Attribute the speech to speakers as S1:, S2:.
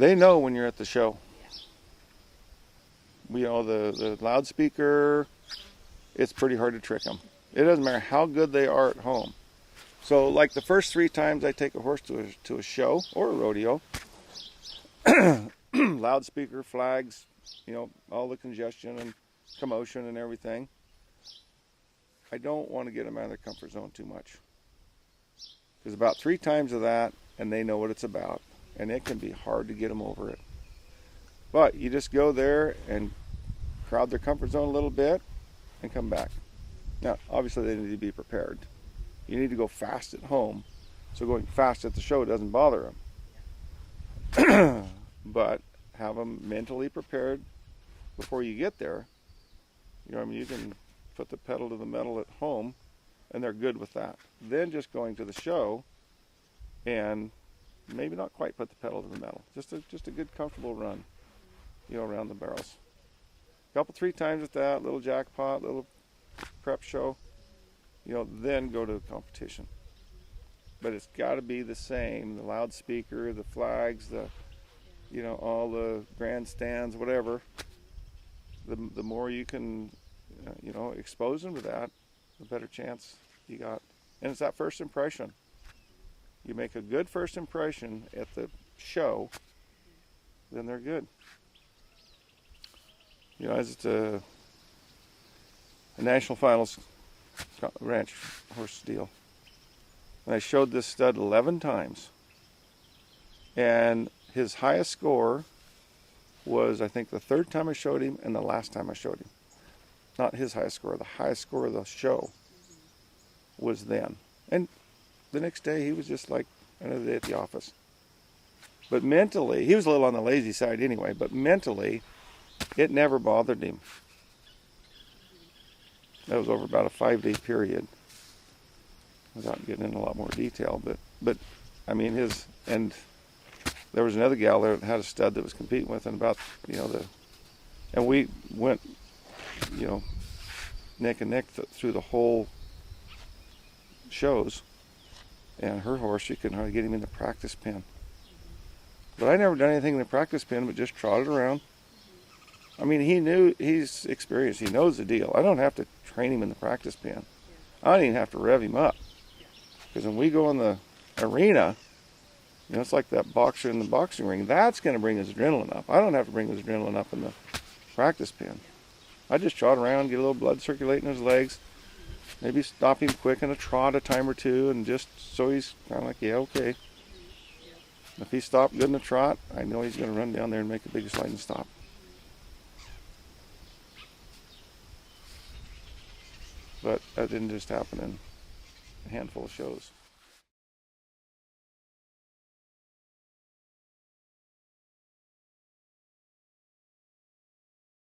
S1: They know when you're at the show. The loudspeaker, it's pretty hard to trick them. It doesn't matter how good they are at home. So like the first 3 times I take a horse to a show or a rodeo, loudspeaker, flags, all the congestion and commotion and everything, I don't want to get them out of their comfort zone too much. There's about 3 times of that, and they know what it's about, and it can be hard to get them over it. But you just go there and crowd their comfort zone a little bit and come back. Now, obviously they need to be prepared. You need to go fast at home, so going fast at the show doesn't bother them. But have them mentally prepared before you get there. You can put the pedal to the metal at home, and they're good with that. Then just going to the show, and maybe not quite put the pedal to the metal. Just a good, comfortable run, around the barrels. A couple, 3 times with that, little jackpot, little prep show, then go to the competition. But it's got to be the same, the loudspeaker, the flags, all the grandstands, whatever. The more you can, expose them to that, the better chance you got. And it's that first impression. You make a good first impression at the show, then they're good. As a national finals ranch horse deal, and I showed this stud 11 times, and his highest score was, I think, the 3rd time I showed him and the last time I showed him. Not his highest score, the highest score of the show was then. And the next day he was just like another day at the office. But mentally, he was a little on the lazy side anyway, but mentally, it never bothered him. That was over about a 5-day period, without getting into a lot more detail. But I mean, and there was another gal there that had a stud that was competing with, and about, and we went, neck and neck through the whole shows, and her horse, she couldn't hardly get him in the practice pen. But I never done anything in the practice pen but just trotted around. I mean, he's experienced, he knows the deal. I don't have to train him in the practice pen. I don't even have to rev him up. Because when we go in the arena, it's like that boxer in the boxing ring. That's going to bring his adrenaline up. I don't have to bring his adrenaline up in the practice pen. I just trot around, get a little blood circulating in his legs, maybe stop him quick in a trot a time or two, and just so he's kind of like, yeah, okay. If he stopped good in a trot, I know he's going to run down there and make a big sliding stop. But that didn't just happen in a handful of shows.